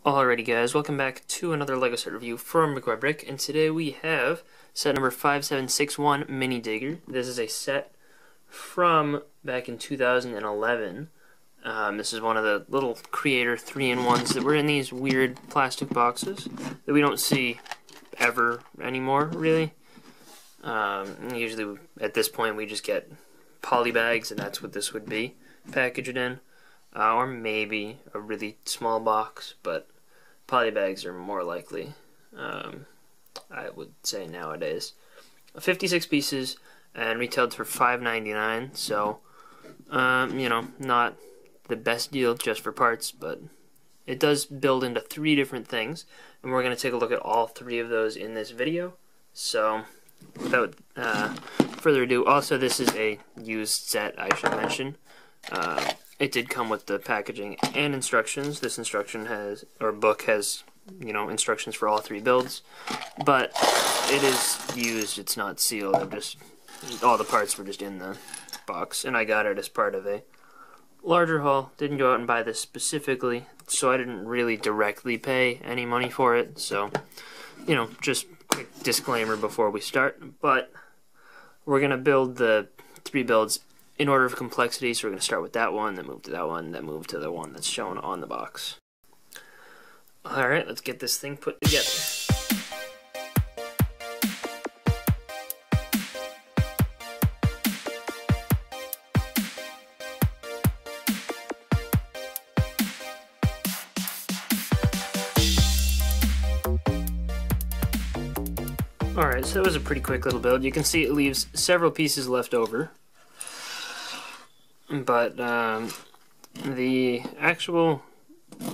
Alrighty guys, welcome back to another LEGO set review from BrickByBrick, and today we have set number 5761 Mini Digger. This is a set from back in 2011. This is one of the little Creator 3-in-1s that were in these weird plastic boxes that we don't see ever anymore, really. Usually at this point we just get poly bags, and that's what this would be, packaged in. Or maybe a really small box, but poly bags are more likely, I would say nowadays. 56 pieces and retailed for $5.99, so, you know, not the best deal just for parts, but it does build into 3 different things, and we're going to take a look at all 3 of those in this video. So, without further ado, also this is a used set, I should mention. It did come with the packaging and instructions. This book has, you know, instructions for all 3 builds, but it is used, it's not sealed. All the parts were just in the box, and I got it as part of a larger haul. Didn't go out and buy this specifically, so I didn't really directly pay any money for it, so, you know, just quick disclaimer before we start. But we're going to build the 3 builds in order of complexity, so we're going to start with that one, then move to that one, then move to the one that's shown on the box. Alright, let's get this thing put together. Alright, so that was a pretty quick little build. You can see it leaves several pieces left over. But the actual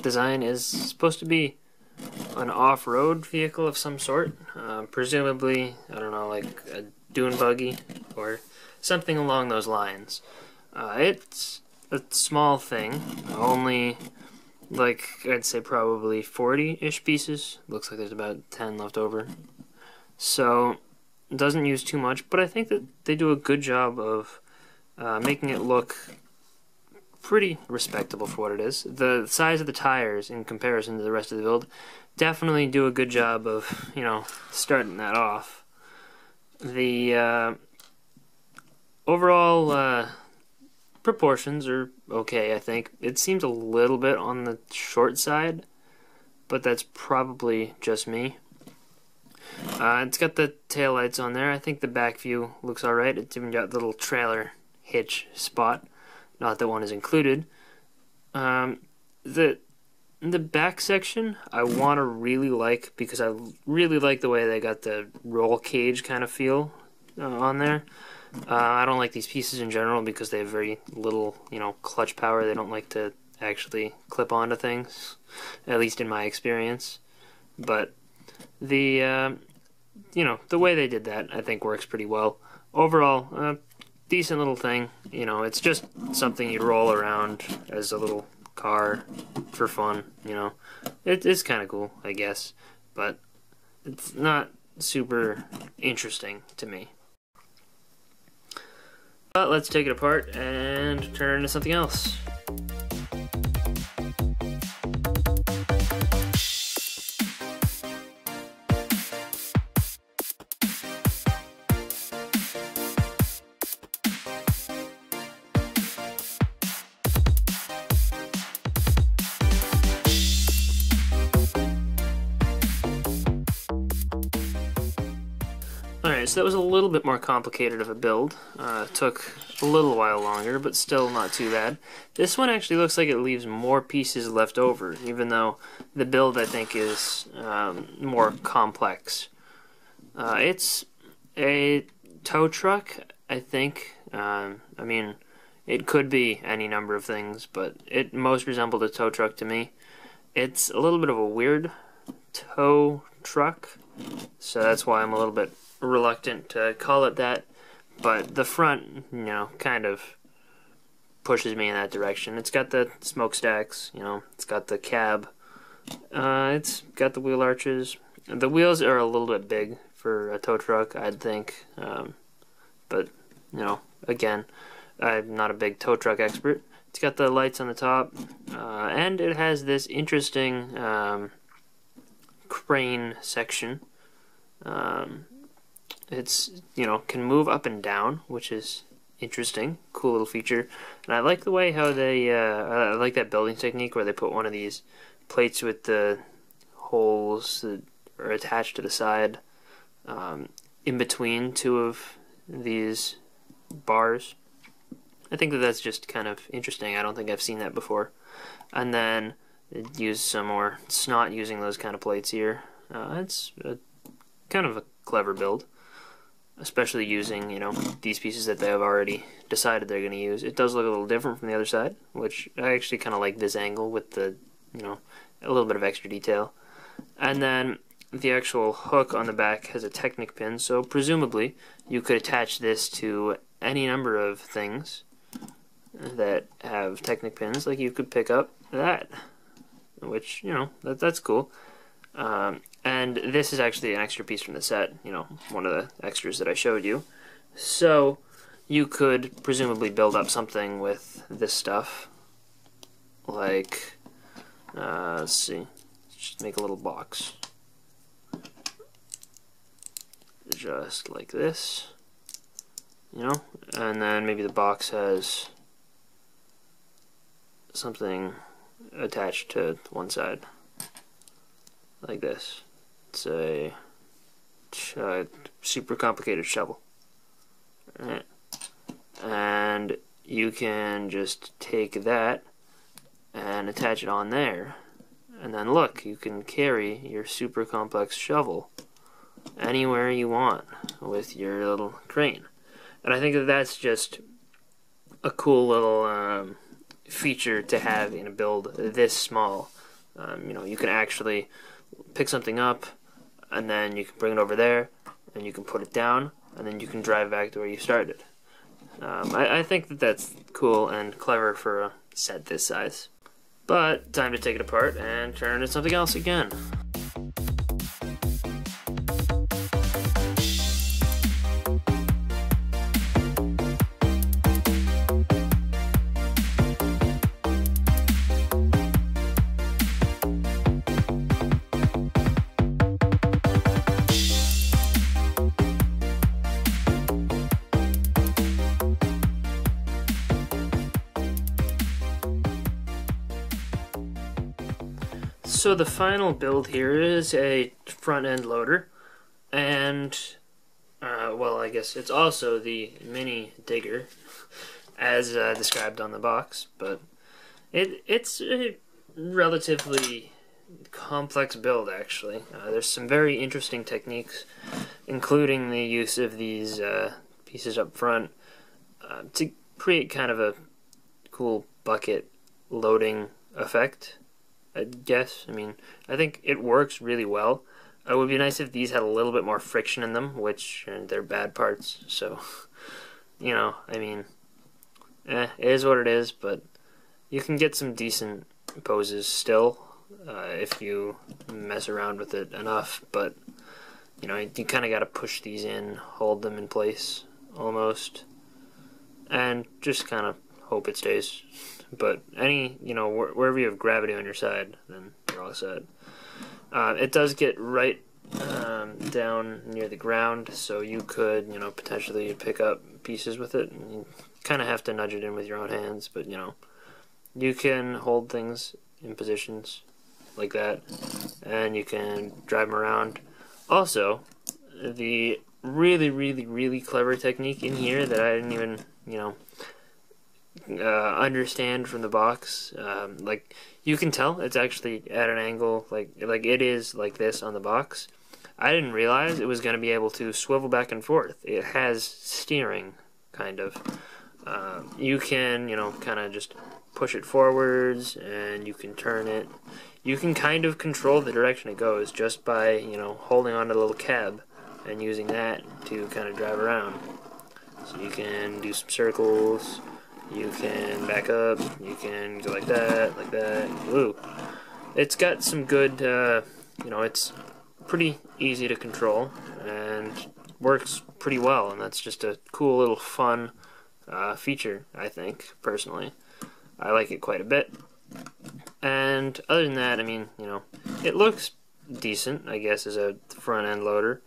design is supposed to be an off-road vehicle of some sort. Presumably, I don't know, like a dune buggy or something along those lines. It's a small thing, only, like, I'd say probably 40-ish pieces. Looks like there's about 10 left over. So, it doesn't use too much, but I think that they do a good job of making it look pretty respectable for what it is. The size of the tires in comparison to the rest of the build definitely do a good job of, you know, starting that off. The overall proportions are okay, I think. It seems a little bit on the short side, but that's probably just me. It's got the taillights on there. I think the back view looks alright. It's even got the little trailer hitch spot. Not that one is included. The back section I want to really like, because I really like the way they got the roll cage kind of feel on there. I don't like these pieces in general because they have very little, you know, clutch power. They don't like to actually clip onto things, at least in my experience. But the you know, the way they did that I think works pretty well. Overall, decent little thing. You know, it's just something you'd roll around as a little car for fun, you know. It's kind of cool, I guess, but it's not super interesting to me. But let's take it apart and turn it into something else. Alright, so that was a little bit more complicated of a build. Took a little while longer, but still not too bad. This one actually looks like it leaves more pieces left over, even though the build, I think, is more complex. It's a tow truck, I think. I mean, it could be any number of things, but it most resembled a tow truck to me. It's a little bit of a weird tow truck, so that's why I'm a little bit reluctant to call it that, but the front, you know, kind of pushes me in that direction. It's got the smokestacks, you know, it's got the cab, it's got the wheel arches. The wheels are a little bit big for a tow truck, I'd think, but, you know, again, I'm not a big tow truck expert. It's got the lights on the top, and it has this interesting crane section. It's, can move up and down, which is interesting. Cool little feature. And I like the way how they, I like that building technique where they put one of these plates with the holes that are attached to the side in between two of these bars. I think that that's just kind of interesting. I don't think I've seen that before. And then use some more snot using those kind of plates here. It's kind of a clever build, especially using, these pieces that they have already decided they're going to use. It does look a little different from the other side, which I actually kind of like this angle with the, a little bit of extra detail. And then the actual hook on the back has a Technic pin, so presumably you could attach this to any number of things that have Technic pins. Like you could pick up that, which, that's cool. And this is actually an extra piece from the set, one of the extras that I showed you. So you could presumably build up something with this stuff, like, let's see, just make a little box. Just like this, and then maybe the box has something attached to one side, like this. It's a super complicated shovel. Right. And you can just take that and attach it on there, and then look, you can carry your super complex shovel anywhere you want with your little crane. And I think that that's just a cool little feature to have in a build this small. You can actually pick something up, and then you can bring it over there, and you can put it down, and then you can drive back to where you started. I think that that's cool and clever for a set this size. But time to take it apart and turn it into something else again. So the final build here is a front-end loader, and, well, I guess it's also the mini digger, as described on the box, but it's a relatively complex build, actually. There's some very interesting techniques, including the use of these pieces up front to create kind of a cool bucket loading effect. I guess. I think it works really well. It would be nice if these had a little bit more friction in them, which they're bad parts, so, it is what it is, but you can get some decent poses still, if you mess around with it enough, but, you kind of got to push these in, hold them in place, almost, and just kind of hope it stays. But wherever you have gravity on your side, then you're all set. It does get right down near the ground, so you could, potentially pick up pieces with it. And you kind of have to nudge it in with your own hands, but, you can hold things in positions like that, and you can drive them around. Also, the really, really, really clever technique in here that I didn't even, understand from the box, like you can tell it's actually at an angle like it is like this on the box. I didn't realize it was going to be able to swivel back and forth. It has steering, kind of. You can, kind of just push it forwards, and you can turn it. You can kind of control the direction it goes just by, holding onto the little cab and using that to kind of drive around. So you can do some circles. You can back up, you can go like that, Ooh. It's got some good, it's pretty easy to control, and works pretty well, and that's just a cool little fun feature, I think, personally. I like it quite a bit. And other than that, I mean, you know, it looks decent, I guess, as a front-end loader.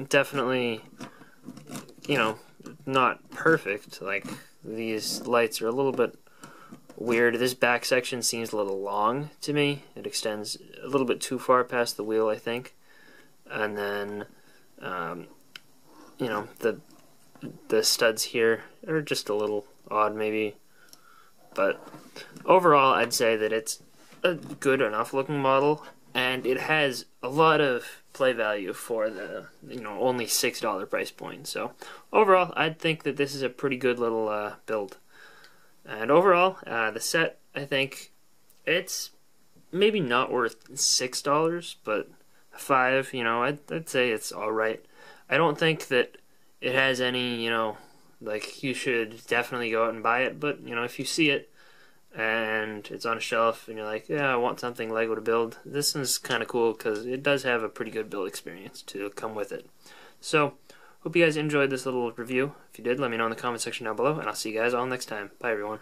Definitely, you know, not perfect. Like, these lights are a little bit weird. This back section seems a little long to me. It extends a little bit too far past the wheel, I think. And then, you know, the studs here are just a little odd, maybe. But overall, I'd say that it's a good enough looking model, and it has a lot of play value for the, you know, only $6 price point. So overall, I'd think that this is a pretty good little build. And overall, the set, I think it's maybe not worth $6, but $5, you know, I'd say it's alright. I don't think that it has any, you know, like, you should definitely go out and buy it, but, you know, if you see it and it's on a shelf and you're like, yeah, I want something Lego to build, this is kind of cool because it does have a pretty good build experience to come with it. So, hope you guys enjoyed this little review. If you did, let me know in the comment section down below, and I'll see you guys all next time. Bye, everyone.